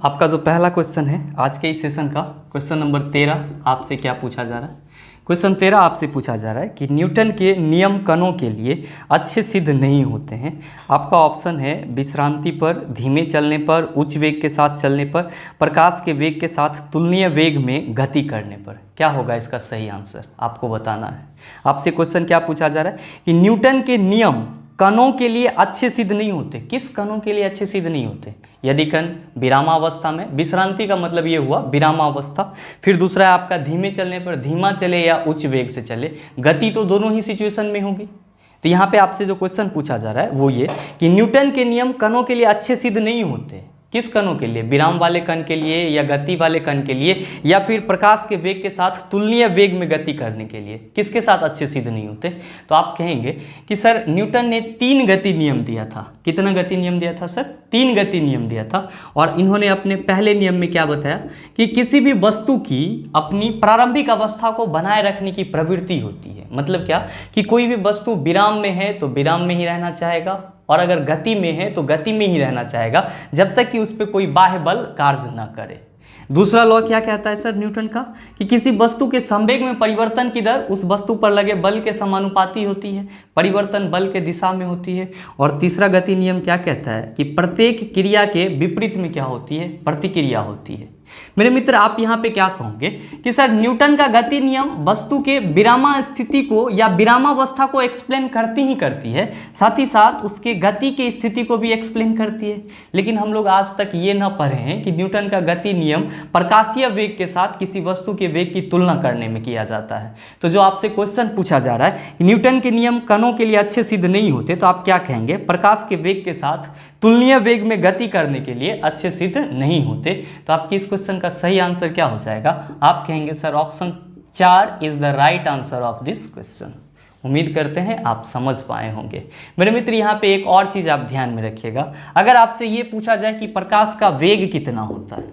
आपका जो पहला क्वेश्चन है आज के इस सेशन का क्वेश्चन नंबर 13 आपसे क्या पूछा जा रहा है। क्वेश्चन 13 आपसे पूछा जा रहा है कि न्यूटन के नियम कणों के लिए अच्छे सिद्ध नहीं होते हैं। आपका ऑप्शन है विश्रांति पर, धीमे चलने पर, उच्च वेग के साथ चलने पर, प्रकाश के वेग के साथ तुलनीय वेग में गति करने पर। क्या होगा इसका सही आंसर आपको बताना है। आपसे क्वेश्चन क्या पूछा जा रहा है कि न्यूटन के नियम कणों के लिए अच्छे सिद्ध नहीं होते। किस कणों के लिए अच्छे सिद्ध नहीं होते? यदि कण विरामावस्था में, विश्रांति का मतलब ये हुआ विरामावस्था। फिर दूसरा है आपका धीमे चलने पर, धीमा चले या उच्च वेग से चले, गति तो दोनों ही सिचुएशन में होगी। तो यहाँ पे आपसे जो क्वेश्चन पूछा जा रहा है वो ये कि न्यूटन के नियम कणों के लिए अच्छे सिद्ध नहीं होते। किस कणों के लिए? विराम वाले कण के लिए या गति वाले कण के लिए या फिर प्रकाश के वेग के साथ तुलनीय वेग में गति करने के लिए। किसके साथ अच्छे सिद्ध नहीं होते? तो आप कहेंगे कि सर न्यूटन ने 3 गति नियम दिया था। कितना गति नियम दिया था सर? 3 गति नियम दिया था। और इन्होंने अपने पहले नियम में क्या बताया कि किसी भी वस्तु की अपनी प्रारंभिक अवस्था को बनाए रखने की प्रवृत्ति होती है। मतलब क्या कि कोई भी वस्तु विराम में है तो विराम में ही रहना चाहेगा और अगर गति में है तो गति में ही रहना चाहेगा जब तक कि उस पर कोई बाह्य बल कार्य न करे। दूसरा लॉ क्या कहता है सर न्यूटन का कि किसी वस्तु के संवेग में परिवर्तन की दर उस वस्तु पर लगे बल के समानुपाती होती है, परिवर्तन बल के दिशा में होती है। और तीसरा गति नियम क्या कहता है कि प्रत्येक क्रिया के विपरीत में क्या होती है? प्रतिक्रिया होती है। मेरे मित्र आप यहाँ पे क्या कहोगे कि सर न्यूटन का गति नियम वस्तु के विरामा स्थिति को या विरामावस्था को एक्सप्लेन करती ही करती है, साथ ही साथ उसके गति की स्थिति को भी एक्सप्लेन करती है। लेकिन हम लोग आज तक ये ना पढ़े हैं कि न्यूटन का गति नियम प्रकाशीय वेग के साथ किसी वस्तु के वेग की तुलना करने में किया जाता है। तो जो आपसे क्वेश्चन पूछा जा रहा है कि न्यूटन के नियम कणों के लिए अच्छे सिद्ध नहीं होते, तो आप क्या कहेंगे? प्रकाश के वेग के साथ तुलनीय वेग में गति करने के लिए अच्छे सिद्ध नहीं होते। तो आपकी इस क्वेश्चन का सही आंसर क्या हो जाएगा? आप कहेंगे sir option 4 is the right answer of this question. उम्मीद करते हैं आप समझ पाए होंगे। मेरे मित्र यहाँ पे एक और चीज आप ध्यान में रखिएगा। अगर आपसे ये पूछा जाए कि प्रकाश का वेग कितना होता है,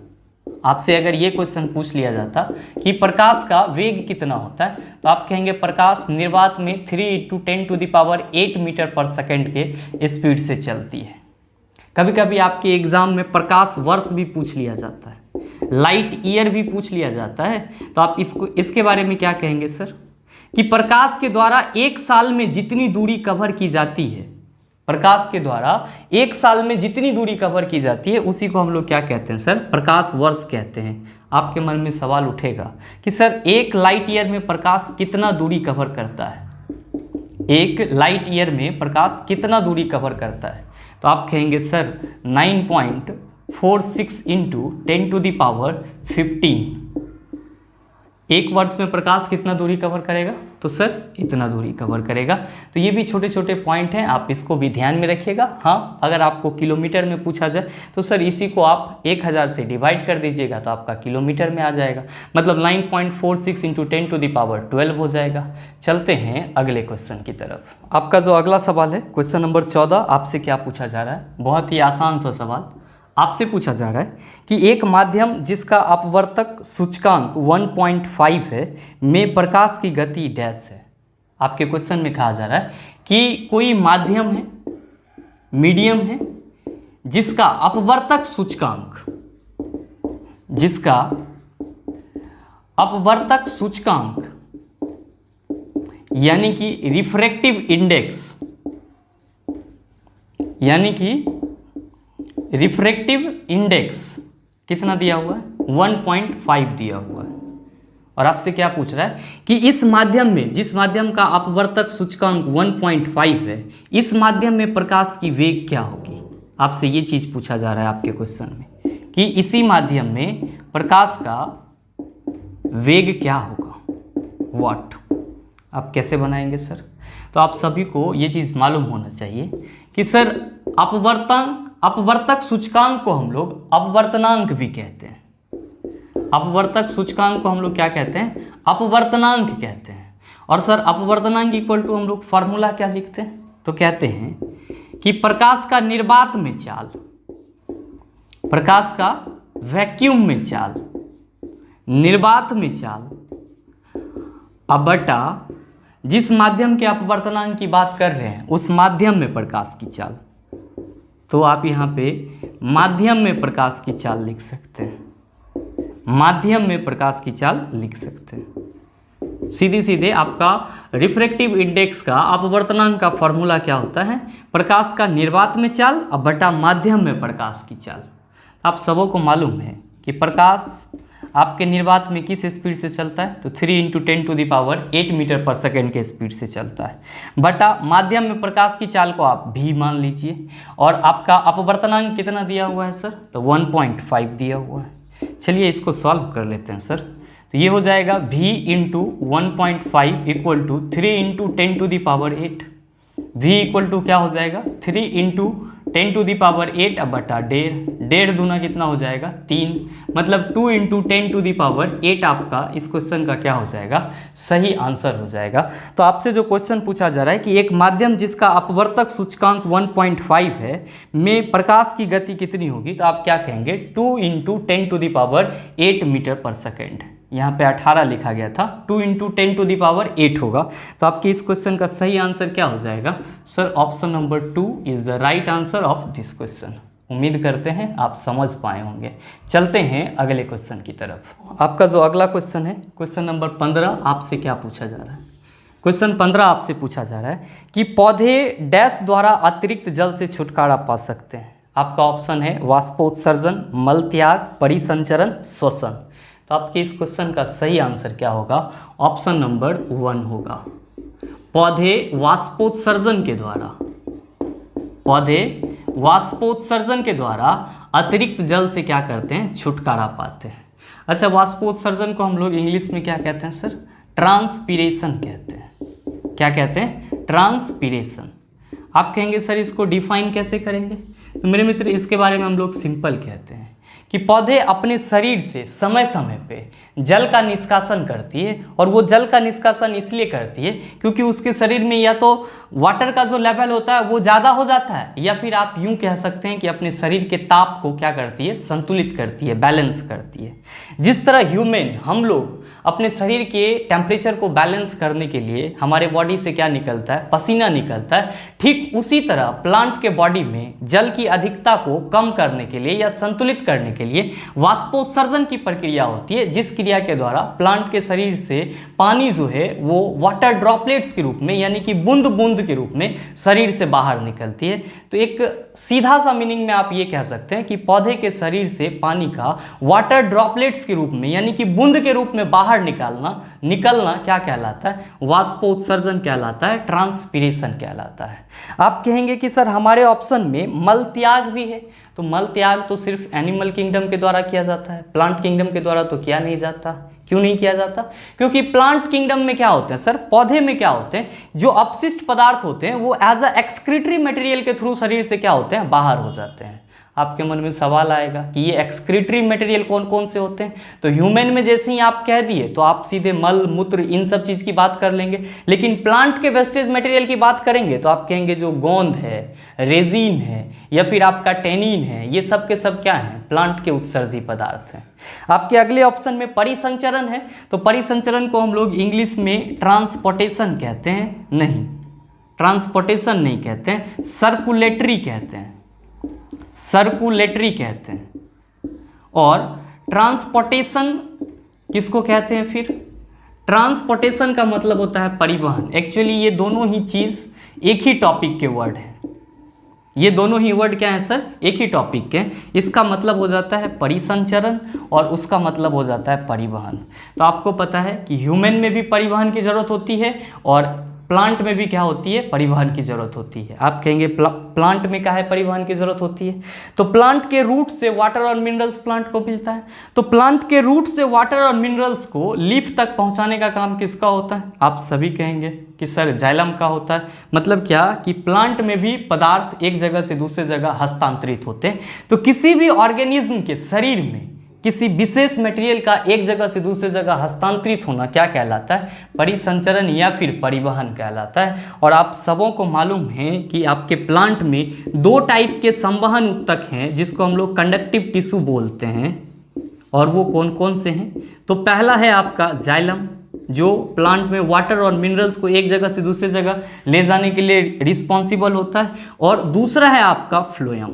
आपसे अगर ये क्वेश्चन पूछ लिया जाता कि प्रकाश का वेग कितना होता है, तो आप कहेंगे प्रकाश निर्वात में 3 × 10⁸ मीटर पर सेकेंड के स्पीड से चलती है। कभी कभी आपके एग्जाम में प्रकाश वर्ष भी पूछ लिया जाता है, लाइट ईयर भी पूछ लिया जाता है। तो आप इसके बारे में क्या कहेंगे सर कि प्रकाश के द्वारा 1 साल में जितनी दूरी कवर की जाती है, प्रकाश के द्वारा 1 साल में जितनी दूरी कवर की जाती है उसी को हम लोग क्या कहते हैं सर? प्रकाश वर्ष कहते हैं। आपके मन में सवाल उठेगा कि सर 1 लाइट ईयर में प्रकाश कितना दूरी कवर करता है? 1 लाइट ईयर में प्रकाश कितना दूरी कवर करता है? तो आप कहेंगे सर 9.46 × 10⁻15। 1 वर्ष में प्रकाश कितना दूरी कवर करेगा? तो सर इतना दूरी कवर करेगा। तो ये भी छोटे छोटे पॉइंट हैं, आप इसको भी ध्यान में रखिएगा। हाँ, अगर आपको किलोमीटर में पूछा जाए तो सर इसी को आप 1000 से डिवाइड कर दीजिएगा तो आपका किलोमीटर में आ जाएगा। मतलब 9.46 × 10⁻12 हो जाएगा। चलते हैं अगले क्वेश्चन की तरफ। आपका जो अगला सवाल है क्वेश्चन नंबर 14, आपसे क्या पूछा जा रहा है? बहुत ही आसान सा सवाल आपसे पूछा जा रहा है कि एक माध्यम जिसका अपवर्तक सूचकांक 1.5 है में प्रकाश की गति डैश है। आपके क्वेश्चन में कहा जा रहा है कि कोई माध्यम है, मीडियम है, जिसका अपवर्तक सूचकांक यानी कि रिफ्रैक्टिव इंडेक्स कितना दिया हुआ है? 1.5 दिया हुआ है। और आपसे क्या पूछ रहा है कि इस माध्यम में, जिस माध्यम का अपवर्तक सूचकांक 1.5 है, इस माध्यम में प्रकाश की वेग क्या होगी? आपसे ये चीज पूछा जा रहा है आपके क्वेश्चन में कि इसी माध्यम में प्रकाश का वेग क्या होगा? व्हाट? आप कैसे बनाएंगे सर? तो आप सभी को ये चीज मालूम होना चाहिए कि सर अपवर्तक सूचकांक को हम लोग अपवर्तनांक भी कहते हैं। अपवर्तक सूचकांक को हम लोग क्या कहते हैं? अपवर्तनांक कहते हैं। और सर अपवर्तनांक इक्वल टू हम लोग फार्मूला क्या लिखते हैं? तो कहते हैं कि प्रकाश का निर्वात में चाल, प्रकाश का वैक्यूम में चाल, निर्वात में चाल अब बटा जिस माध्यम के अपवर्तनांक की बात कर रहे हैं उस माध्यम में प्रकाश की चाल। तो आप यहाँ पे माध्यम में प्रकाश की चाल लिख सकते हैं, माध्यम में प्रकाश की चाल लिख सकते हैं। सीधे सीधे आपका रिफ्रैक्टिव इंडेक्स का अपवर्तनांक का फॉर्मूला क्या होता है, प्रकाश का निर्वात में चाल और बटा माध्यम में प्रकाश की चाल। आप सबों को मालूम है कि प्रकाश आपके निर्वात में किस स्पीड से चलता है, तो 3 × 10⁸ मीटर पर सेकेंड के स्पीड से चलता है, बटा माध्यम में प्रकाश की चाल को आप भी मान लीजिए, और आपका अपवर्तनांक कितना दिया हुआ है सर, तो 1.5 दिया हुआ है। चलिए इसको सॉल्व कर लेते हैं सर। तो ये हो जाएगा v × 1.5 equal to 3 × 10⁸। v equal to क्या हो जाएगा, 3 × 10⁸ बटा 1.5 दूना कितना हो जाएगा 3, मतलब 2 × 10⁸ आपका इस क्वेश्चन का क्या हो जाएगा, सही आंसर हो जाएगा। तो आपसे जो क्वेश्चन पूछा जा रहा है कि एक माध्यम जिसका अपवर्तक सूचकांक 1.5 है में प्रकाश की गति कितनी होगी, तो आप क्या कहेंगे 2 × 10⁸ मीटर पर सेकेंड। यहाँ पे 18 लिखा गया था, 2 × 10⁸ होगा। तो आपके इस क्वेश्चन का सही आंसर क्या हो जाएगा sir, option number 2 is the right answer of this question. उम्मीद करते हैं आप समझ पाए होंगे। चलते हैं अगले क्वेश्चन की तरफ। आपका जो अगला क्वेश्चन है, क्वेश्चन नंबर 15, आपसे क्या पूछा जा रहा है। क्वेश्चन 15 आपसे पूछा जा रहा है कि पौधे डैश द्वारा अतिरिक्त जल से छुटकारा पा सकते हैं। आपका ऑप्शन है वाष्पोत्सर्जन, मल त्याग, परिसंचरण, श्वसन। तो आपके इस क्वेश्चन का सही आंसर क्या होगा, ऑप्शन नंबर 1 होगा। पौधे वाष्पोत्सर्जन के द्वारा, पौधे वाष्पोत्सर्जन के द्वारा अतिरिक्त जल से क्या करते हैं, छुटकारा पाते हैं। अच्छा, वाष्पोत्सर्जन को हम लोग इंग्लिश में क्या कहते हैं सर, ट्रांसपीरेशन कहते हैं। क्या कहते हैं, ट्रांसपीरेशन। आप कहेंगे सर इसको डिफाइन कैसे करेंगे, तो मेरे मित्र इसके बारे में हम लोग सिंपल कहते हैं कि पौधे अपने शरीर से समय समय पे जल का निष्कासन करती है, और वो जल का निष्कासन इसलिए करती है क्योंकि उसके शरीर में या तो वाटर का जो लेवल होता है वो ज़्यादा हो जाता है, या फिर आप यूँ कह सकते हैं कि अपने शरीर के ताप को क्या करती है, संतुलित करती है, बैलेंस करती है। जिस तरह ह्यूमन, हम लोग अपने शरीर के टेम्परेचर को बैलेंस करने के लिए हमारे बॉडी से क्या निकलता है, पसीना निकलता है, ठीक उसी तरह प्लांट के बॉडी में जल की अधिकता को कम करने के लिए या संतुलित करने के लिए वाष्पोत्सर्जन की प्रक्रिया होती है, जिस क्रिया के द्वारा प्लांट के शरीर से पानी जो है वो वाटर ड्रॉपलेट्स के रूप में, यानी कि बूंद बूंद के रूप में शरीर से बाहर निकलती है। तो एक सीधा सा मीनिंग में आप ये कह सकते हैं कि पौधे के शरीर से पानी का वाटर ड्रॉपलेट्स के रूप में, यानी कि बूंद के रूप में बाहर निकलना क्या कहलाता है, वाष्पोत्सर्जन कहलाता है, ट्रांसपीरेशन कहलाता है। आप कहेंगे कि सर हमारे ऑप्शन में मल त्याग भी है, तो मल त्याग तो सिर्फ एनिमल किंगडम के द्वारा किया जाता है, प्लांट किंगडम के द्वारा तो किया नहीं जाता। क्यों नहीं किया जाता, क्योंकि प्लांट किंगडम में क्या होते हैं सर, पौधे में क्या होते हैं, जो अपशिष्ट पदार्थ होते हैं वो एज अ एक्सक्रीटरी मटेरियल के थ्रू शरीर से क्या होते हैं, बाहर हो जाते हैं। आपके मन में सवाल आएगा कि ये एक्सक्रीटरी मटेरियल कौन कौन से होते हैं, तो ह्यूमन में जैसे ही आप कह दिए तो आप सीधे मल मूत्र इन सब चीज़ की बात कर लेंगे, लेकिन प्लांट के वेस्टेज मटेरियल की बात करेंगे तो आप कहेंगे जो गोंद है, रेजिन है, या फिर आपका टेनिन है, ये सब के सब क्या हैं, प्लांट के उत्सर्जी पदार्थ हैं। आपके अगले ऑप्शन में परिसंचरण है, तो परिसंचरण को हम लोग इंग्लिश में ट्रांसपोर्टेशन कहते हैं, नहीं ट्रांसपोर्टेशन नहीं कहते हैं, सर्कुलेटरी कहते हैं, सर्कुलेटरी कहते हैं। और ट्रांसपोर्टेशन किसको कहते हैं, फिर ट्रांसपोर्टेशन का मतलब होता है परिवहन। एक्चुअली ये दोनों ही चीज़ एक ही टॉपिक के वर्ड हैं, ये दोनों ही वर्ड क्या है सर, एक ही टॉपिक के। इसका मतलब हो जाता है परिसंचरण और उसका मतलब हो जाता है परिवहन। तो आपको पता है कि ह्यूमन में भी परिवहन की ज़रूरत होती है और प्लांट में भी क्या होती है, परिवहन की ज़रूरत होती है। आप कहेंगे प्लांट में क्या है, परिवहन की ज़रूरत होती है, तो प्लांट के रूट से वाटर और मिनरल्स प्लांट को मिलता है, तो प्लांट के रूट से वाटर और मिनरल्स को लीफ तक पहुंचाने का काम किसका होता है, आप सभी कहेंगे कि सर जाइलम का होता है। मतलब क्या कि प्लांट में भी पदार्थ एक जगह से दूसरे जगह हस्तांतरित होते हैं। तो किसी भी ऑर्गेनिज्म के शरीर में किसी विशेष मटेरियल का एक जगह से दूसरी जगह हस्तांतरित होना क्या कहलाता है, परिसंचरण या फिर परिवहन कहलाता है। और आप सबों को मालूम है कि आपके प्लांट में दो टाइप के संवहन उत्तक हैं जिसको हम लोग कंडक्टिव टिश्यू बोलते हैं, और वो कौन कौन से हैं, तो पहला है आपका जाइलम जो प्लांट में वाटर और मिनरल्स को एक जगह से दूसरी जगह ले जाने के लिए रिस्पॉन्सिबल होता है, और दूसरा है आपका फ्लोएम।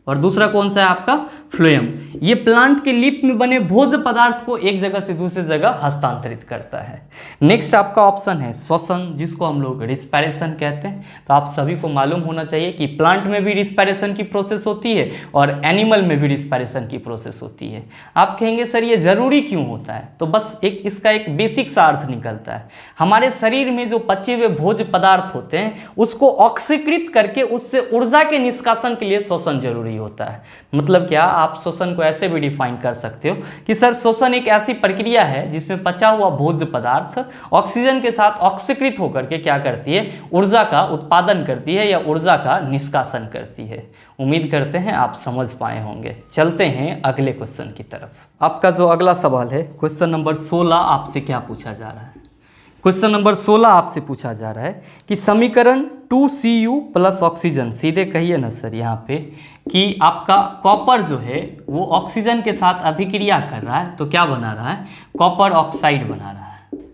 और दूसरा कौन सा है आपका फ्लोएम। ये प्लांट के लिप में बने भोज्य पदार्थ को एक जगह से दूसरी जगह हस्तांतरित करता है। नेक्स्ट आपका ऑप्शन है श्वसन, जिसको हम लोग रिस्पायरेशन कहते हैं। तो आप सभी को मालूम होना चाहिए कि प्लांट में भी रिस्पायरेशन की प्रोसेस होती है और एनिमल में भी रिस्पायरेशन की प्रोसेस होती है। आप कहेंगे सर ये जरूरी क्यों होता है, तो बस इसका एक बेसिक सा अर्थ निकलता है। हमारे शरीर में जो पचे हुए भोज्य पदार्थ होते हैं उसको ऑक्सीकृत करके उससे ऊर्जा के निष्कासन के लिए श्वसन जरूरी होता है। मतलब क्या, आप श्वसन को ऐसे भी डिफाइन कर सकते हो कि सर श्वसन एक ऐसी प्रक्रिया है जिसमें पचा हुआ भोज्य पदार्थ ऑक्सीजन के साथ ऑक्सीकृत होकर के क्या करती है, ऊर्जा का उत्पादन करती है या ऊर्जा का निष्कासन करती है। उम्मीद करते हैं आप समझ पाए होंगे। चलते हैं अगले क्वेश्चन की तरफ। आपका जो अगला सवाल है क्वेश्चन नंबर 16, आपसे क्या पूछा जा रहा है। क्वेश्चन नंबर 16 आपसे पूछा जा रहा है कि समीकरण 2Cu प्लस ऑक्सीजन, सीधे कहिए ना सर यहाँ पे कि आपका कॉपर जो है वो ऑक्सीजन के साथ अभिक्रिया कर रहा है तो क्या बना रहा है, कॉपर ऑक्साइड बना रहा है।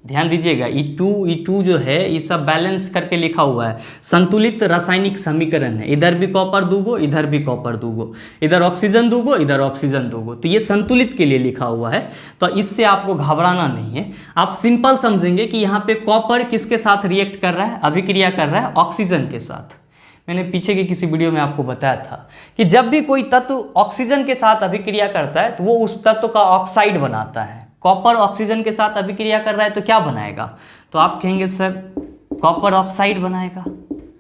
ध्यान दीजिएगा, E2 जो है ये सब बैलेंस करके लिखा हुआ है, संतुलित रासायनिक समीकरण है। इधर भी कॉपर दूगो, इधर भी कॉपर दूगो, इधर ऑक्सीजन दूगो, इधर ऑक्सीजन दूगो, तो ये संतुलित के लिए लिखा हुआ है। तो इससे आपको घबराना नहीं है, आप सिंपल समझेंगे कि यहाँ पे कॉपर किसके साथ रिएक्ट कर रहा है, अभिक्रिया कर रहा है ऑक्सीजन के साथ। मैंने पीछे के किसी वीडियो में आपको बताया था कि जब भी कोई तत्व ऑक्सीजन के साथ अभिक्रिया करता है तो वो उस तत्व का ऑक्साइड बनाता है। कॉपर ऑक्सीजन के साथ अभिक्रिया कर रहा है तो क्या बनाएगा, तो आप कहेंगे सर कॉपर ऑक्साइड बनाएगा।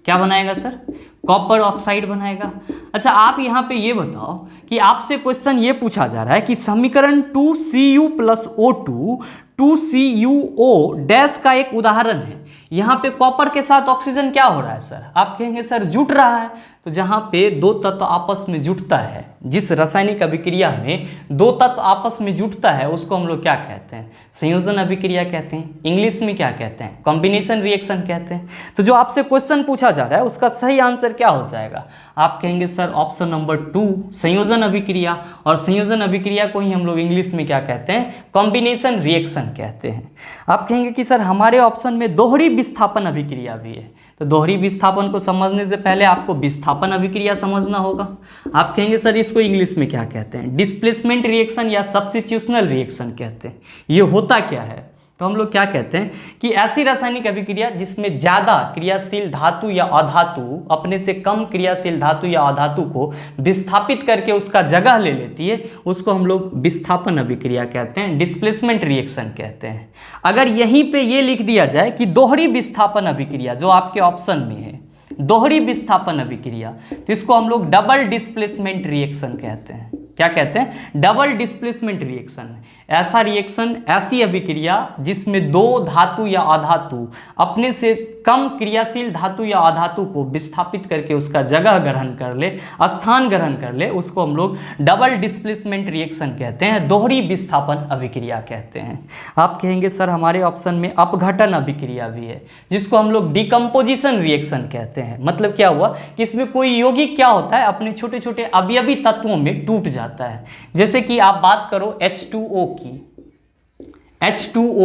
क्या बनाएगा सर, कॉपर ऑक्साइड बनाएगा। अच्छा, आप यहाँ पे ये बताओ कि आपसे क्वेश्चन ये पूछा जा रहा है कि समीकरण 2Cu plus O2 2CuO dash का एक उदाहरण है। यहाँ पे कॉपर के साथ ऑक्सीजन क्या हो रहा है सर, आप कहेंगे सर जुट रहा है। तो जहाँ पे दो तत्व आपस में जुटता है, जिस रासायनिक अभिक्रिया में दो तत्व आपस में जुटता है उसको हम लोग क्या कहते हैं, संयोजन अभिक्रिया कहते हैं। इंग्लिश में क्या कहते हैं, कॉम्बिनेशन रिएक्शन कहते हैं। तो जो आपसे क्वेश्चन पूछा जा रहा है उसका सही आंसर क्या हो जाएगा, आप कहेंगे सर ऑप्शन नंबर 2 संयोजन अभिक्रिया। और संयोजन अभिक्रिया को ही हम लोग इंग्लिश में क्या कहते हैं, कॉम्बिनेशन रिएक्शन कहते हैं। आप कहेंगे कि सर हमारे ऑप्शन में दोहरी विस्थापन अभिक्रिया भी है। तो दोहरी विस्थापन को समझने से पहले आपको विस्थापन अभिक्रिया समझना होगा। आप कहेंगे सर इसको इंग्लिश में क्या कहते हैं, डिस्प्लेसमेंट रिएक्शन या सब्स्टिट्यूशनल रिएक्शन कहते हैं। ये होता क्या है, तो हम लोग क्या कहते हैं कि ऐसी रासायनिक अभिक्रिया जिसमें ज़्यादा क्रियाशील धातु या अधातु अपने से कम क्रियाशील धातु या अधातु को विस्थापित करके उसका जगह ले लेती है, उसको हम लोग विस्थापन अभिक्रिया कहते हैं, डिस्प्लेसमेंट रिएक्शन कहते हैं। अगर यहीं पे ये लिख दिया जाए कि दोहरी विस्थापन अभिक्रिया जो आपके ऑप्शन में है, दोहरी विस्थापन अभिक्रिया, तो इसको हम लोग डबल डिस्प्लेसमेंट रिएक्शन कहते हैं। क्या कहते हैं, डबल डिस्प्लेसमेंट रिएक्शन। ऐसा रिएक्शन, ऐसी अभिक्रिया जिसमें दो धातु या अधातु अपने से कम क्रियाशील धातु या अधातु को विस्थापित करके उसका जगह ग्रहण कर ले, स्थान ग्रहण कर ले, उसको हम लोग डबल डिस्प्लेसमेंट रिएक्शन कहते हैं, दोहरी विस्थापन अभिक्रिया कहते हैं। आप कहेंगे सर हमारे ऑप्शन में अपघटन अभिक्रिया भी है, जिसको हम लोग डिकम्पोजिशन रिएक्शन कहते हैं। मतलब क्या हुआ कि इसमें कोई यौगिक क्या होता है, अपने छोटे छोटे अवयवी तत्वों में टूट जाता है। जैसे कि आप बात करो H2O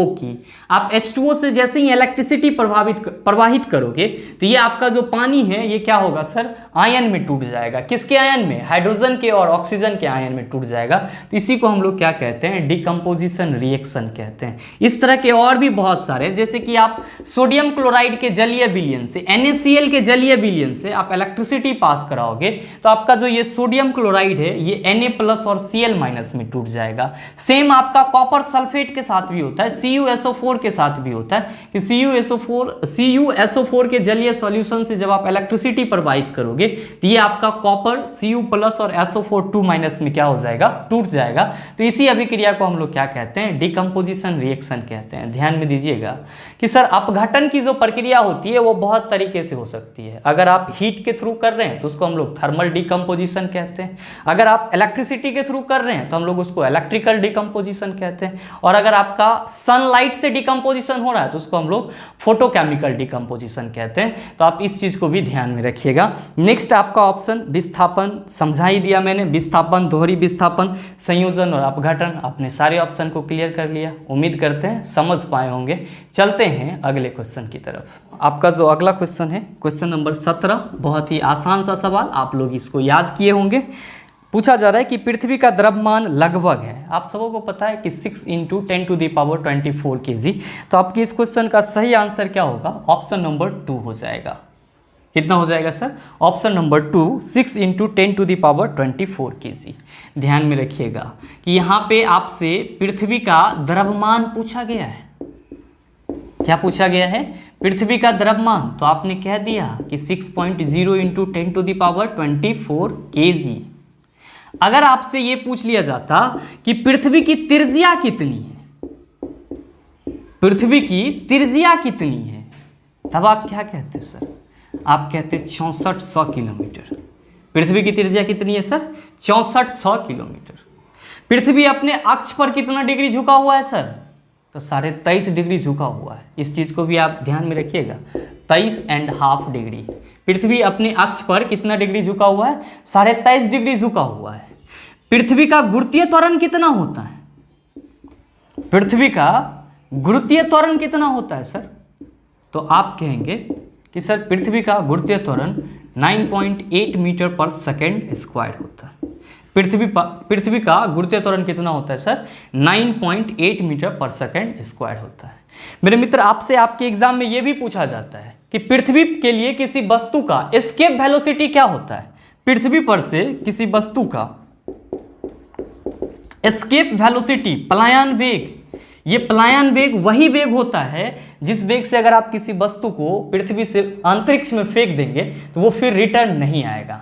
की, आप H2O से जैसे ही इलेक्ट्रिसिटी प्रवाहित करोगे तो ये आपका जो पानी है ये क्या होगा सर, आयन में टूट जाएगा। किसके आयन में, हाइड्रोजन के और ऑक्सीजन के आयन में टूट जाएगा। तो इसी को हम लोग क्या कहते हैं, डिकम्पोजिशन रिएक्शन कहते हैं। इस तरह के और भी बहुत सारे, जैसे कि आप सोडियम क्लोराइड के जलीय विलयन से, NaCl के जलीय विलयन से आप इलेक्ट्रिसिटी पास कराओगे तो आपका जो ये सोडियम क्लोराइड है ये Na+ और Cl- में टूट जाएगा। सेम आपका कॉपर सल्फेट के साथ भी होता है, CuSO4 के साथ भी होता है कि CuSO4 के जलीय सॉल्यूशन से जब आप इलेक्ट्रिसिटी प्रवाहित करोगे तो ये आपका कॉपर Cu+ और SO4 2- में क्या हो जाएगा, टूट जाएगा। तो इसी अभिक्रिया को हम लोग क्या कहते हैं, डिकम्पोजिशन रिएक्शन कहते हैं। ध्यान में दीजिएगा कि सर अपघटन की जो प्रक्रिया होती है वो बहुत तरीके से हो सकती है। अगर आप हीट के थ्रू कर रहे हैं तो उसको हम लोग थर्मल डिकम्पोजिशन कहते हैं। अगर आप इलेक्ट्रिसिटी के थ्रू कर रहे हैं तो हम लोग उसको इलेक्ट्रिकल डिकम्पोजिशन कहते हैं। और अगर आपका सनलाइट से डिकम्पोजिशन हो रहा है तो उसको हम लोग फोटोकेमिकल डिकम्पोजिशन कहते हैं। तो आप इस चीज को भी ध्यान में रखिएगा। नेक्स्ट आपका ऑप्शन विस्थापन समझा ही दिया मैंने, विस्थापन, दोहरी विस्थापन, संयोजन और अपघटन। आपने सारे ऑप्शन को क्लियर कर लिया, उम्मीद करते हैं समझ पाए होंगे। चलते हैं अगले क्वेश्चन की तरफ। आपका जो अगला क्वेश्चन है क्वेश्चन नंबर 17, बहुत ही आसान सा सवाल, आप लोग इसको याद किए होंगे। पूछा जा रहा है कि पृथ्वी का द्रव्यमान लगभग है, आप सबों को पता है कि 6 × 10⁻24 kg। तो आपकी इस क्वेश्चन का सही आंसर क्या होगा? ऑप्शन नंबर 2 हो जाएगा। कितना हो जाएगा सर? Option number 2 6 × 10⁻24 kg। ध्यान में रखिएगा कि यहाँ पे आपसे पृथ्वी का द्रव्यमान पूछा गया है। क्या पूछा गया है? पृथ्वी का द्रव्यमान। तो आपने कह दिया कि 6.0 × 10⁻24 kg। अगर आपसे ये पूछ लिया जाता कि पृथ्वी की त्रिज्या कितनी है, पृथ्वी की त्रिज्या कितनी है, तब आप क्या कहते सर? आप कहते 6400 किलोमीटर। पृथ्वी की त्रिज्या कितनी है सर? 6400 किलोमीटर। पृथ्वी अपने अक्ष पर कितना डिग्री झुका हुआ है सर? तो 23.5 डिग्री झुका हुआ है। इस चीज़ को भी आप ध्यान में रखिएगा, 23.5 डिग्री। पृथ्वी अपने अक्ष पर कितना डिग्री झुका हुआ है? 23.5 डिग्री झुका हुआ है। पृथ्वी का गुरुत्वीय त्वरण कितना होता है? पृथ्वी का गुरुत्वीय त्वरण कितना होता है सर? तो आप कहेंगे कि सर पृथ्वी का गुरुत्वीय त्वरण 9.8 मीटर पर सेकेंड स्क्वायर होता है। पृथ्वी का गुरुत्वीय त्वरण कितना होता है सर? 9.8 मीटर पर सेकेंड स्क्वायर होता है। मेरे मित्र, आपसे आपके एग्जाम में यह भी पूछा जाता है कि पृथ्वी के लिए किसी वस्तु का एस्केप वेलोसिटी क्या होता है? पृथ्वी पर से किसी वस्तु का एस्केप वेलोसिटी, पलायन वेग, ये पलायन वेग वही वेग होता है जिस वेग से अगर आप किसी वस्तु को पृथ्वी से अंतरिक्ष में फेंक देंगे तो वो फिर रिटर्न नहीं आएगा।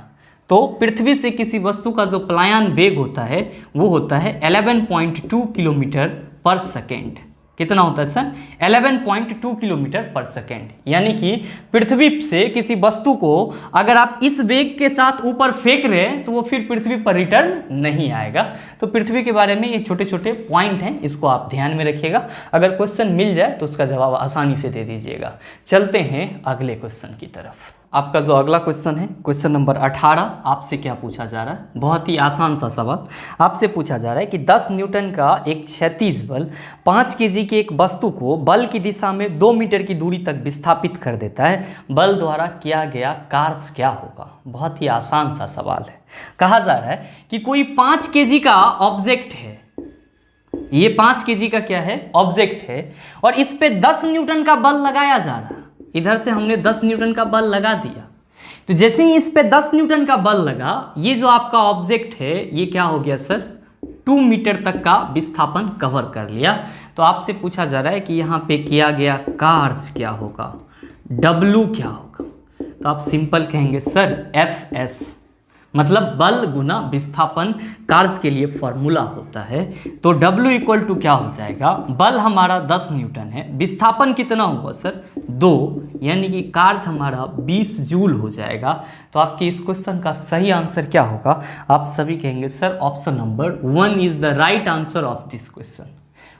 तो पृथ्वी से किसी वस्तु का जो पलायन वेग होता है वो होता है 11.2 किलोमीटर पर सेकेंड। कितना होता है सर? 11.2 किलोमीटर पर सेकेंड। यानी कि पृथ्वी से किसी वस्तु को अगर आप इस वेग के साथ ऊपर फेंक रहे हैं तो वो फिर पृथ्वी पर रिटर्न नहीं आएगा। तो पृथ्वी के बारे में ये छोटे छोटे पॉइंट हैं, इसको आप ध्यान में रखिएगा। अगर क्वेश्चन मिल जाए तो उसका जवाब आसानी से दे दीजिएगा। चलते हैं अगले क्वेश्चन की तरफ। आपका जो अगला क्वेश्चन है, क्वेश्चन नंबर 18, आपसे क्या पूछा जा रहा है? बहुत ही आसान सा सवाल आपसे पूछा जा रहा है कि 10 न्यूटन का एक क्षैतिज बल 5 kg की एक वस्तु को बल की दिशा में 2 मीटर की दूरी तक विस्थापित कर देता है। बल द्वारा किया गया कार्य क्या होगा? बहुत ही आसान सा सवाल है। कहा जा रहा है कि कोई 5 kg का ऑब्जेक्ट है, ये 5 kg का क्या है? ऑब्जेक्ट है, और इस पे 10 न्यूटन का बल लगाया जा रहा है। इधर से हमने 10 न्यूटन का बल लगा दिया, तो जैसे ही इस पे 10 न्यूटन का बल लगा, ये जो आपका ऑब्जेक्ट है ये क्या हो गया सर? 2 मीटर तक का विस्थापन कवर कर लिया। तो आपसे पूछा जा रहा है कि यहाँ पे किया गया कार्य क्या होगा? W क्या होगा? तो आप सिंपल कहेंगे सर Fs, मतलब बल गुना विस्थापन कार्य के लिए फॉर्मूला होता है। तो W इक्वल टू क्या हो जाएगा? बल हमारा 10 न्यूटन है, विस्थापन कितना हुआ सर? 2, यानी कि कार्य हमारा 20 जूल हो जाएगा। तो आपके इस क्वेश्चन का सही आंसर क्या होगा? आप सभी कहेंगे sir option number 1 is the right answer of this question.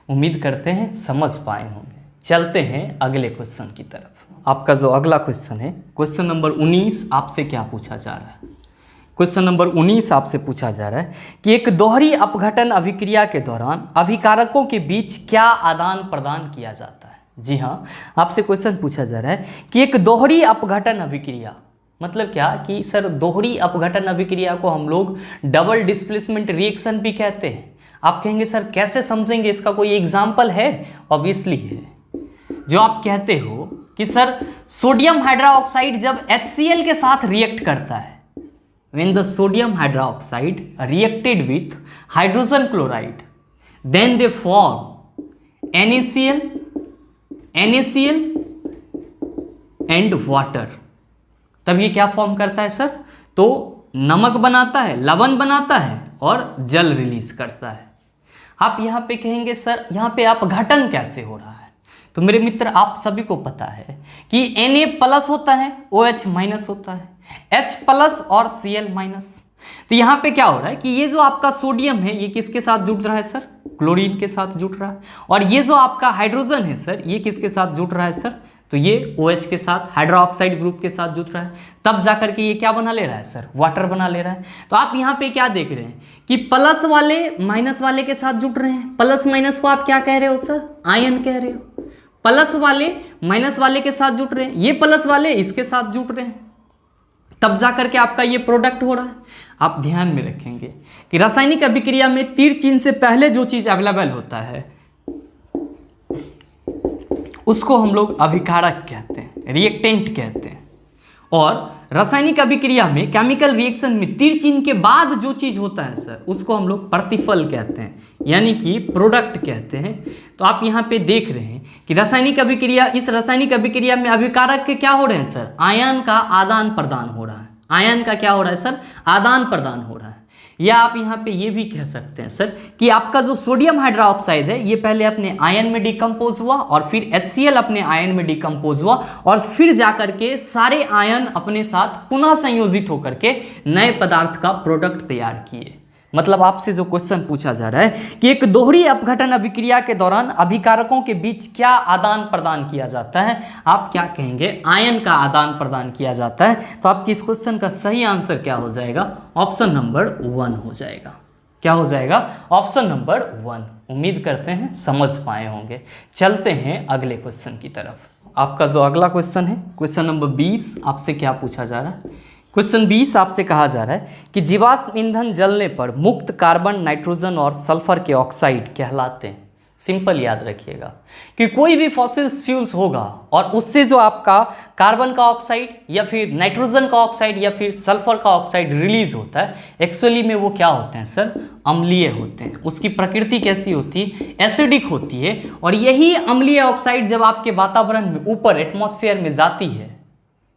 उम्मीद करते हैं समझ पाए होंगे। चलते हैं अगले क्वेश्चन की तरफ। आपका जो अगला क्वेश्चन है, क्वेश्चन नंबर 19, आपसे क्या पूछा जा रहा है? क्वेश्चन नंबर 19 आपसे पूछा जा रहा है कि एक दोहरी अपघटन अभिक्रिया के दौरान अभिकारकों के बीच क्या आदान प्रदान किया जाता है? जी हाँ, आपसे क्वेश्चन पूछा जा रहा है कि एक दोहरी अपघटन अभिक्रिया मतलब क्या कि सर दोहरी अपघटन अभिक्रिया को हम लोग डबल डिस्प्लेसमेंट रिएक्शन भी कहते हैं। आप कहेंगे सर कैसे समझेंगे, इसका कोई एग्जाम्पल है? ऑब्वियसली है। जो आप कहते हो कि सर सोडियम हाइड्रोक्साइड जब HCl के साथ रिएक्ट करता है, when the sodium hydroxide reacted with hydrogen chloride, then they form NaCl and water। तब ये क्या फॉर्म करता है सर? तो नमक बनाता है, लवण बनाता है और जल रिलीज करता है। आप यहाँ पे कहेंगे सर यहाँ पे अपघटन कैसे हो रहा है? तो मेरे मित्र आप सभी को पता है कि Na+ होता है, OH- होता है, H+ और Cl-। तो यहाँ पे क्या हो रहा है कि ये जो आपका सोडियम है ये किसके साथ जुड़ रहा है सर? क्लोरीन के साथ जुड़ रहा है। और ये जो आपका हाइड्रोजन है सर ये किसके साथ जुड़ रहा है सर? तो ये OH के साथ हाइड्रोक्साइड ग्रुप के साथ जुड़ रहा है। तब जाकर के ये क्या बना ले रहा है सर? वाटर बना ले रहा है। तो आप यहाँ पे क्या देख रहे हैं कि प्लस वाले माइनस वाले के साथ जुड़ रहे हैं। प्लस माइनस को आप क्या कह रहे हो सर? आयन कह रहे हो। प्लस वाले माइनस वाले के साथ जुड़ रहे हैं, ये प्लस वाले इसके साथ जुड़ रहे हैं, तब जाकर के आपका ये प्रोडक्ट हो रहा है। आप ध्यान में रखेंगे कि रासायनिक अभिक्रिया में तीर चिन्ह से पहले जो चीज़ अवेलेबल होता है उसको हम लोग अभिकारक कहते हैं, रिएक्टेंट कहते हैं। और रासायनिक अभिक्रिया में केमिकल रिएक्शन में तीर चिन्ह के बाद जो चीज़ होता है सर उसको हम लोग प्रतिफल कहते हैं, यानी कि प्रोडक्ट कहते हैं। तो आप यहाँ पे देख रहे हैं कि रासायनिक अभिक्रिया, इस रासायनिक अभिक्रिया में अभिकारक के क्या हो रहे हैं सर, आयन का आदान प्रदान हो रहा है। आयन का क्या हो रहा है सर, आदान प्रदान हो रहा है। या आप यहाँ पे ये भी कह सकते हैं सर कि आपका जो सोडियम हाइड्रोक्साइड है ये पहले अपने आयन में डिकम्पोज हुआ और फिर HCl अपने आयन में डिकम्पोज हुआ और फिर जाकर के सारे आयन अपने साथ पुनः संयोजित होकर के नए पदार्थ का प्रोडक्ट तैयार किए। मतलब आपसे जो क्वेश्चन पूछा जा रहा है कि एक दोहरी अपघटन अभिक्रिया के दौरान अभिकारकों के बीच क्या आदान प्रदान किया जाता है, आप क्या कहेंगे, आयन का आदान प्रदान किया जाता है। तो आपकी इस क्वेश्चन का सही आंसर क्या हो जाएगा, ऑप्शन नंबर 1 हो जाएगा। क्या हो जाएगा, ऑप्शन नंबर 1। उम्मीद करते हैं समझ पाए होंगे। चलते हैं अगले क्वेश्चन की तरफ। आपका जो अगला क्वेश्चन है, क्वेश्चन नंबर 20, आपसे क्या पूछा जा रहा है। क्वेश्चन 20 आपसे कहा जा रहा है कि जीवाश्म ईंधन जलने पर मुक्त कार्बन, नाइट्रोजन और सल्फर के ऑक्साइड कहलाते हैं। सिंपल याद रखिएगा कि कोई भी फॉसिल फ्यूल्स होगा और उससे जो आपका कार्बन का ऑक्साइड या फिर नाइट्रोजन का ऑक्साइड या फिर सल्फर का ऑक्साइड रिलीज होता है, एक्चुअली में वो क्या होते हैं सर, अम्लीय होते हैं। उसकी प्रकृति कैसी होती है, एसिडिक होती है। और यही अम्लीय ऑक्साइड जब आपके वातावरण में ऊपर एटमॉस्फेयर में जाती है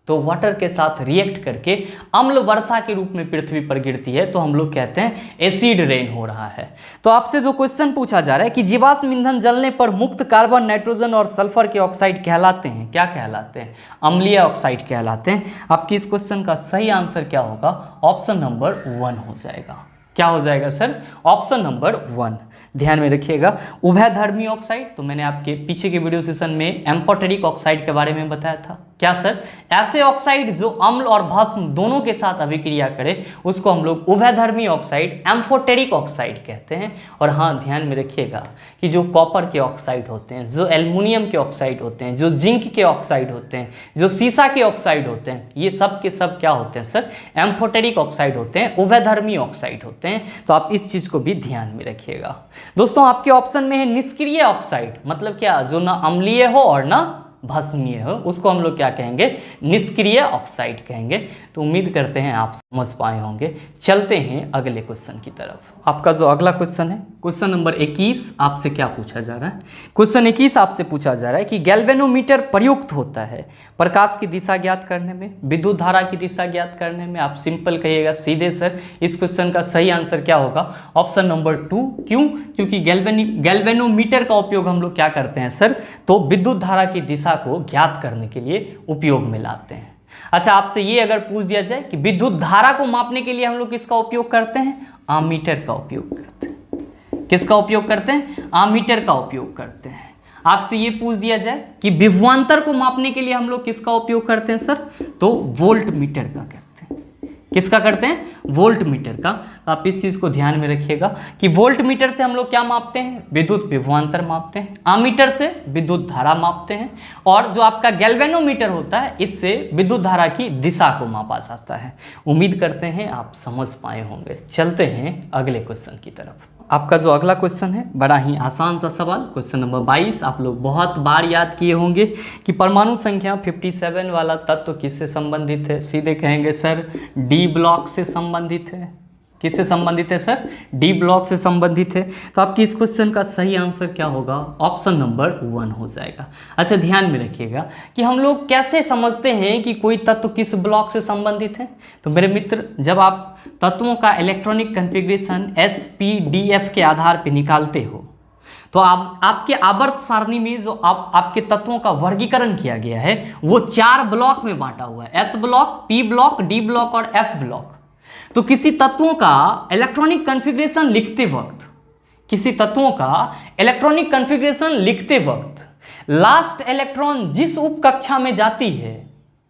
तो वाटर के साथ रिएक्ट करके अम्ल वर्षा के रूप में पृथ्वी पर गिरती है, तो हम लोग कहते हैं एसिड रेन हो रहा है। तो आपसे जो क्वेश्चन पूछा जा रहा है कि जीवाश्म ईंधन जलने पर मुक्त कार्बन, नाइट्रोजन और सल्फर के ऑक्साइड कहलाते हैं, क्या कहलाते हैं, अम्लीय ऑक्साइड कहलाते हैं। आपकी इस क्वेश्चन का सही आंसर क्या होगा, ऑप्शन नंबर 1 हो जाएगा। क्या हो जाएगा सर, ऑप्शन नंबर 1। ध्यान में रखिएगा। उभयधर्मी ऑक्साइड, तो मैंने आपके पीछे के वीडियो सेशन में एम्फोटेरिक ऑक्साइड के बारे में बताया था। क्या सर, ऐसे ऑक्साइड जो अम्ल और भस्म दोनों के साथ अभिक्रिया करे उसको हम लोग उभयधर्मी ऑक्साइड, एम्फोटेरिक ऑक्साइड कहते हैं। और हाँ, ध्यान में रखिएगा कि जो कॉपर के ऑक्साइड होते हैं, जो एल्युमिनियम के ऑक्साइड होते हैं, जो जिंक के ऑक्साइड होते हैं, जो सीसा के ऑक्साइड होते हैं, ये सब के सब क्या होते हैं सर, एम्फोटेरिक ऑक्साइड होते हैं, उभयधर्मी ऑक्साइड होते हैं। तो आप इस चीज को भी ध्यान में रखिएगा। दोस्तों, आपके ऑप्शन में है निष्क्रिय ऑक्साइड, मतलब क्या, जो ना अम्लीय हो और ना भस्मीय हो, उसको हम लोग क्या कहेंगे, निष्क्रिय ऑक्साइड कहेंगे। तो उम्मीद करते हैं आप समझ पाए होंगे। चलते हैं अगले क्वेश्चन की तरफ। आपका जो अगला क्वेश्चन है, क्वेश्चन नंबर 21, आपसे क्या पूछा जा रहा है। क्वेश्चन 21 आपसे पूछा जा रहा है कि गैल्वेनोमीटर प्रयुक्त होता है प्रकाश की दिशा ज्ञात करने में, विद्युत धारा की दिशा ज्ञात करने में। आप सिंपल कहिएगा सीधे सर, इस क्वेश्चन का सही आंसर क्या होगा, ऑप्शन नंबर 2। क्यों, क्योंकि गैल्वेनोमीटर का उपयोग हम लोग क्या करते हैं सर, तो विद्युत धारा की दिशा को ज्ञात करने के लिए उपयोग में लाते हैं। अच्छा, आपसे ये अगर पूछ दिया जाए कि विद्युत धारा को मापने के लिए हम लोग किसका उपयोग करते हैं, आमीटर का उपयोग करते हैं। किसका उपयोग करते हैं, आमीटर का उपयोग करते हैं। आपसे ये पूछ दिया जाए कि विभवांतर को मापने के लिए हम लोग किसका उपयोग करते हैं सर, तो वोल्ट मीटर का करते हैं। किसका करते हैं, वोल्ट मीटर का। आप इस चीज को ध्यान में रखिएगा कि वोल्ट मीटर से हम लोग क्या मापते हैं, विद्युत विभवांतर मापते हैं, आमीटर से विद्युत धारा मापते हैं, और जो आपका गैल्वेनोमीटर होता है इससे विद्युत धारा की दिशा को मापा जाता है। उम्मीद करते हैं आप समझ पाए होंगे। चलते हैं अगले क्वेश्चन की तरफ। आपका जो अगला क्वेश्चन है, बड़ा ही आसान सा सवाल, क्वेश्चन नंबर 22। आप लोग बहुत बार याद किए होंगे कि परमाणु संख्या 57 वाला तत्व किससे संबंधित है। सीधे कहेंगे सर डी ब्लॉक से संबंधित है। किससे संबंधित है सर, डी ब्लॉक से संबंधित है। तो आपकी इस क्वेश्चन का सही आंसर क्या होगा, ऑप्शन नंबर 1 हो जाएगा। अच्छा, ध्यान में रखिएगा कि हम लोग कैसे समझते हैं कि कोई तत्व किस ब्लॉक से संबंधित है। तो मेरे मित्र, जब आप तत्वों का इलेक्ट्रॉनिक कॉन्फ़िगरेशन SPDF के आधार पर निकालते हो तो आपके आवर्त सारणी में जो आपके तत्वों का वर्गीकरण किया गया है वो 4 ब्लॉक में बांटा हुआ है, S block, P block, D block और F ब्लॉक। तो किसी तत्वों का इलेक्ट्रॉनिक कॉन्फ़िगरेशन लिखते वक्त लास्ट इलेक्ट्रॉन जिस उप कक्षा में जाती है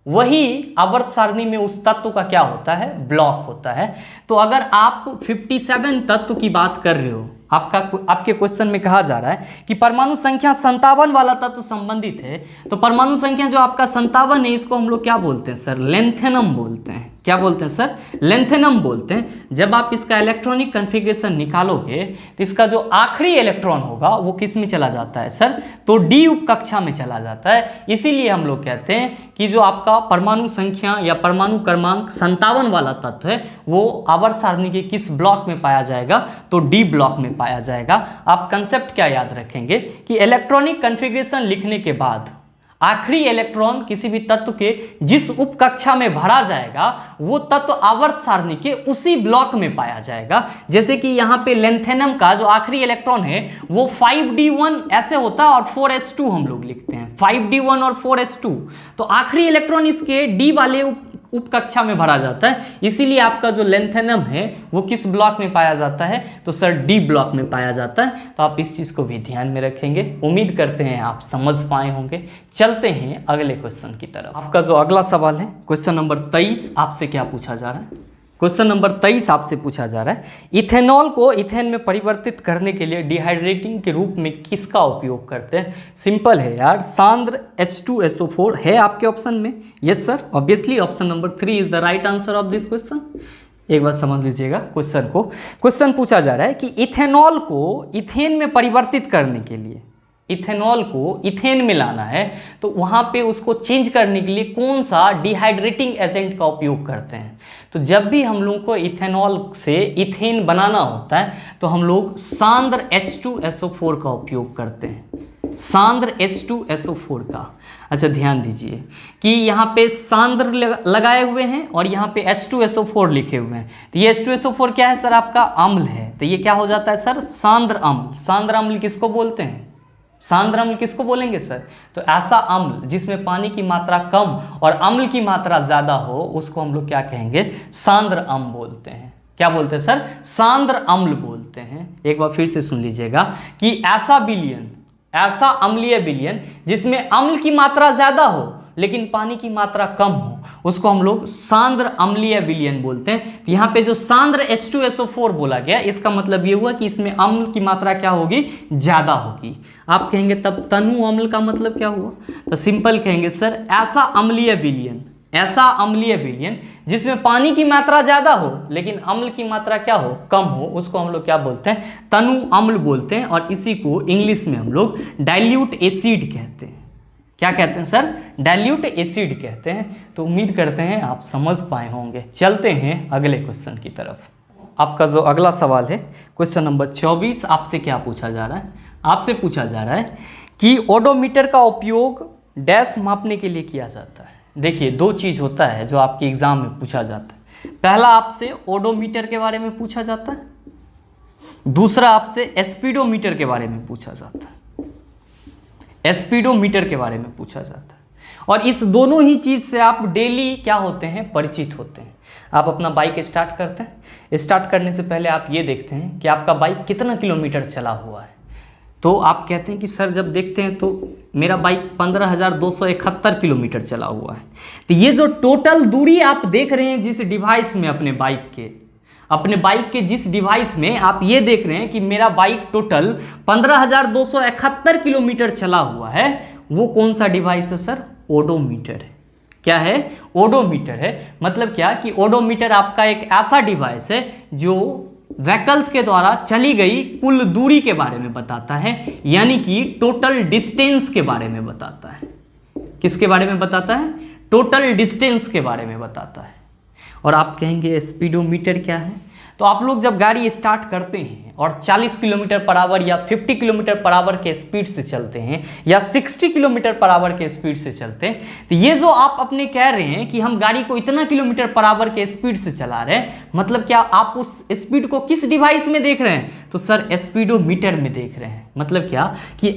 वही आवर्त सारणी में उस तत्व का क्या होता है, ब्लॉक होता है। तो अगर आप 57 तत्व की बात कर रहे हो, आपके क्वेश्चन में कहा जा रहा है कि परमाणु संख्या 57 वाला तत्व संबंधित है, तो परमाणु संख्या जो आपका 57 है इसको हम लोग क्या बोलते हैं सर, लेंथेनम बोलते हैं। क्या बोलते हैं सर? लेंथेनम बोलते हैं। जब आप इसका इलेक्ट्रॉनिक कन्फिग्रेशन निकालोगे तो इसका जो आखिरी इलेक्ट्रॉन होगा वो किस में चला जाता है सर? तो डी उप कक्षा में चला जाता है। इसीलिए हम लोग कहते हैं कि जो आपका परमाणु संख्या या परमाणु क्रमांक 57 वाला तत्व है वो आवर्त सारणी के किस ब्लॉक में पाया जाएगा? तो डी ब्लॉक में पाया जाएगा। आप कंसेप्ट क्या याद रखेंगे कि इलेक्ट्रॉनिक कन्फिग्रेशन लिखने के बाद आखिरी इलेक्ट्रॉन किसी भी तत्व के जिस उप कक्षा में भरा जाएगा वो तत्व आवर्त सारणी के उसी ब्लॉक में पाया जाएगा। जैसे कि यहाँ पे लेंथेनम का जो आखिरी इलेक्ट्रॉन है वो 5d1 ऐसे होता है और 4s2 हम लोग लिखते हैं, 5d1 और 4s2। तो आखिरी इलेक्ट्रॉन इसके डी वाले उप कक्षा में भरा जाता है। इसीलिए आपका जो लेंथेनम है वो किस ब्लॉक में पाया जाता है? तो सर डी ब्लॉक में पाया जाता है। तो आप इस चीज को भी ध्यान में रखेंगे। उम्मीद करते हैं आप समझ पाए होंगे। चलते हैं अगले क्वेश्चन की तरफ। आपका जो अगला सवाल है क्वेश्चन नंबर 23, आपसे क्या पूछा जा रहा है? क्वेश्चन नंबर 23 आपसे पूछा जा रहा है, इथेनॉल को इथेन में परिवर्तित करने के लिए डिहाइड्रेटिंग के रूप में किसका उपयोग करते हैं? सिंपल है यार, सांद्र H2SO4 है आपके ऑप्शन में। Yes sir, obviously option number 3 is the right answer of this question. एक बार समझ लीजिएगा क्वेश्चन को। क्वेश्चन पूछा जा रहा है कि इथेनॉल को इथेन में परिवर्तित करने के लिए, इथेनॉल को इथेन में लाना है तो वहाँ पे उसको चेंज करने के लिए कौन सा डिहाइड्रेटिंग एजेंट का उपयोग करते हैं? तो जब भी हम लोग को इथेनॉल से इथेन बनाना होता है तो हम लोग सांद्र H2SO4 का उपयोग करते हैं, सांद्र H2SO4 का। अच्छा ध्यान दीजिए कि यहाँ पे सांद्र लगाए हुए हैं और यहाँ पे H2SO4 लिखे हुए हैं। तो ये H2SO4 क्या है सर? आपका अम्ल है। तो ये क्या हो जाता है सर? सांद्र अम्ल। सांद्र अम्ल किसको बोलते हैं? सांद्र अम्ल किसको बोलेंगे सर? तो ऐसा अम्ल जिसमें पानी की मात्रा कम और अम्ल की मात्रा ज्यादा हो उसको हम लोग क्या कहेंगे? सांद्र अम्ल बोलते हैं। क्या बोलते हैं सर? सांद्र अम्ल बोलते हैं। एक बार फिर से सुन लीजिएगा कि ऐसा विलयन, ऐसा अम्लीय विलयन जिसमें अम्ल की मात्रा ज्यादा हो लेकिन पानी की मात्रा कम हो उसको हम लोग सांद्र अम्लीय विलयन बोलते हैं। यहाँ पे जो सांद्र H2SO4 बोला गया इसका मतलब ये हुआ कि इसमें अम्ल की मात्रा क्या होगी? ज्यादा होगी। आप कहेंगे तब तनु अम्ल का मतलब क्या हुआ? तो सिंपल कहेंगे सर ऐसा अम्लीय विलयन, ऐसा अम्लीय विलयन जिसमें पानी की मात्रा ज्यादा हो लेकिन अम्ल की मात्रा क्या हो? कम हो, उसको हम लोग क्या बोलते हैं? तनु अम्ल बोलते हैं। और इसी को इंग्लिश में हम लोग डाइल्यूट एसिड कहते हैं। क्या कहते हैं सर? डाइल्यूट एसिड कहते हैं। तो उम्मीद करते हैं आप समझ पाए होंगे। चलते हैं अगले क्वेश्चन की तरफ। आपका जो अगला सवाल है क्वेश्चन नंबर 24, आपसे क्या पूछा जा रहा है? आपसे पूछा जा रहा है कि ओडोमीटर का उपयोग डैश मापने के लिए किया जाता है। देखिए दो चीज़ होता है जो आपके एग्जाम में पूछा जाता है। पहला आपसे ओडोमीटर के बारे में पूछा जाता है, दूसरा आपसे स्पीडोमीटर के बारे में पूछा जाता है। स्पीडोमीटर के बारे में पूछा जाता है और इस दोनों ही चीज़ से आप डेली क्या होते हैं? परिचित होते हैं। आप अपना बाइक स्टार्ट करते हैं, स्टार्ट करने से पहले आप ये देखते हैं कि आपका बाइक कितना किलोमीटर चला हुआ है। तो आप कहते हैं कि सर जब देखते हैं तो मेरा बाइक 15,271 किलोमीटर चला हुआ है। तो ये जो टोटल दूरी आप देख रहे हैं जिस डिवाइस में अपने बाइक के जिस डिवाइस में आप ये देख रहे हैं कि मेरा बाइक टोटल 15,271 किलोमीटर चला हुआ है, वो कौन सा डिवाइस है सर? ओडोमीटर है। क्या है? ओडोमीटर है। मतलब क्या कि ओडोमीटर आपका एक ऐसा डिवाइस है जो व्हीकल्स के द्वारा चली गई कुल दूरी के बारे में बताता है, यानी कि टोटल डिस्टेंस के बारे में बताता है। किसके बारे में बताता है? टोटल डिस्टेंस के बारे में बताता है। और आप कहेंगे स्पीडोमीटर क्या है? तो आप लोग जब गाड़ी स्टार्ट करते हैं और 40 किलोमीटर पर आवर या 50 किलोमीटर पर आवर के स्पीड से चलते हैं या 60 किलोमीटर पर आवर के स्पीड से चलते हैं, तो ये जो आप अपने कह रहे हैं कि हम गाड़ी को इतना किलोमीटर पर आवर के स्पीड से चला रहे हैं, मतलब क्या आप उस स्पीड को किस डिवाइस में देख रहे हैं? तो सर स्पीडोमीटर में देख रहे हैं। मतलब क्या कि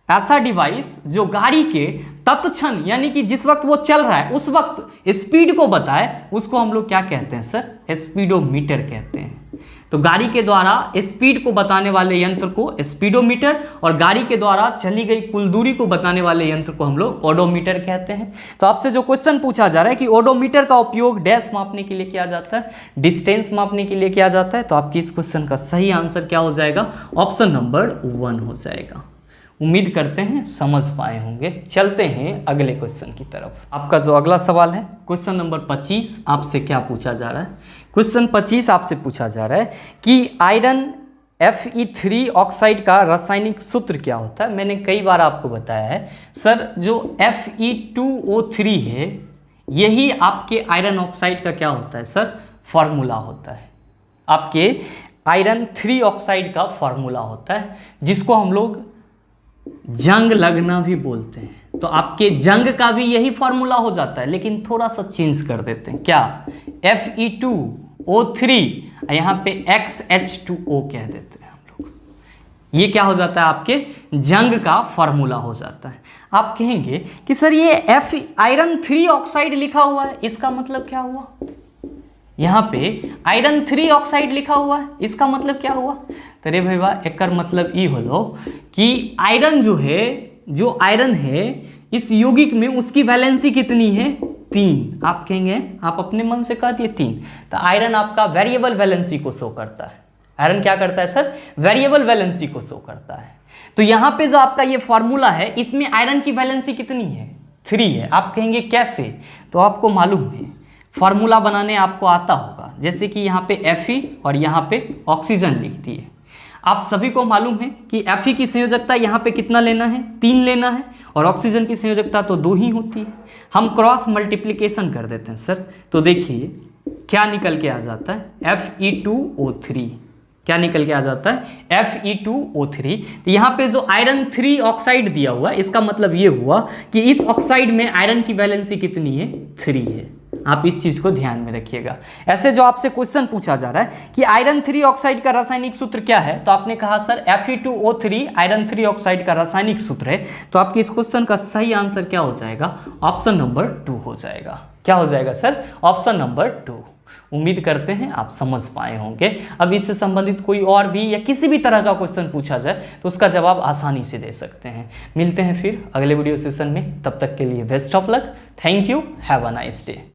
ऐसा डिवाइस जो गाड़ी के तत्क्षण यानी कि जिस वक्त वो चल रहा है उस वक्त स्पीड को बताए, उसको हम लोग क्या कहते हैं सर? स्पीडोमीटर कहते हैं। तो गाड़ी के द्वारा स्पीड को बताने वाले यंत्र को स्पीडोमीटर और गाड़ी के द्वारा चली गई कुल दूरी को बताने वाले यंत्र को हम लोग ओडोमीटर कहते हैं। तो आपसे जो क्वेश्चन पूछा जा रहा है कि ओडोमीटर का उपयोग डैश मापने के लिए किया जाता है, डिस्टेंस मापने के लिए किया जाता है, तो आपकी इस क्वेश्चन का सही आंसर क्या हो जाएगा? ऑप्शन नंबर 1 हो जाएगा। उम्मीद करते हैं समझ पाए होंगे। चलते हैं अगले क्वेश्चन की तरफ। आपका जो अगला सवाल है क्वेश्चन नंबर 25 आपसे क्या पूछा जा रहा है। क्वेश्चन 25 आपसे पूछा जा रहा है कि आयरन Fe3 ऑक्साइड का रासायनिक सूत्र क्या होता है। मैंने कई बार आपको बताया है सर, जो Fe2O3 है यही आपके आयरन ऑक्साइड का क्या होता है सर, फार्मूला होता है। आपके आयरन 3 ऑक्साइड का फार्मूला होता है, जिसको हम लोग जंग लगना भी बोलते हैं। तो आपके जंग का भी यही फार्मूला हो जाता है, लेकिन थोड़ा सा चेंज कर देते हैं। क्या, Fe2O3 यहाँ पे XH2O कह देते हैं हम लोग। ये क्या हो जाता है, आपके जंग का फार्मूला हो जाता है। आप कहेंगे कि सर ये आयरन 3 ऑक्साइड लिखा हुआ है, इसका मतलब क्या हुआ। यहाँ पे आयरन 3 ऑक्साइड लिखा हुआ है, इसका मतलब क्या हुआ। तरे भैया एक मतलब ये होलो कि आयरन जो है, जो आयरन है इस यौगिक में उसकी वैलेंसी कितनी है, 3। आप कहेंगे, आप अपने मन से कह दिए 3। तो आयरन आपका वेरिएबल वैलेंसी को शो करता है। आयरन क्या करता है सर, वेरिएबल वैलेंसी को शो करता है। तो यहाँ पे जो आपका ये फॉर्मूला है इसमें आयरन की वैलेंसी कितनी है, 3 है। आप कहेंगे कैसे, तो आपको मालूम है फार्मूला बनाने आपको आता होगा। जैसे कि यहाँ पे Fe और यहाँ पे ऑक्सीजन लिख दिए। आप सभी को मालूम है कि Fe की संयोजकता यहाँ पे कितना लेना है, 3 लेना है, और ऑक्सीजन की संयोजकता तो 2 ही होती है। हम क्रॉस मल्टीप्लिकेशन कर देते हैं सर, तो देखिए क्या निकल के आ जाता है, Fe2O3। क्या निकल के आ जाता है, Fe2O3। तो यहाँ पे जो आयरन 3 ऑक्साइड दिया हुआ है, इसका मतलब ये हुआ कि इस ऑक्साइड में आयरन की वैलेंसी कितनी है, 3 है। आप इस चीज को ध्यान में रखिएगा। ऐसे जो आपसे क्वेश्चन पूछा जा रहा है कि आयरन 3 ऑक्साइड का रासायनिक सूत्र क्या है, तो आपने कहा सर Fe2O3 आयरन 3 ऑक्साइड का रासायनिक सूत्र है। तो आपके इस क्वेश्चन का सही आंसर क्या हो जाएगा, ऑप्शन नंबर 2 हो जाएगा। क्या हो जाएगा सर, ऑप्शन नंबर 2। उम्मीद करते हैं आप समझ पाए होंगे। अब इससे संबंधित कोई और भी या किसी भी तरह का क्वेश्चन पूछा जाए तो उसका जवाब आसानी से दे सकते हैं। मिलते हैं फिर अगले वीडियो सेशन में, तब तक के लिए best of luck. Thank you, have a nice day.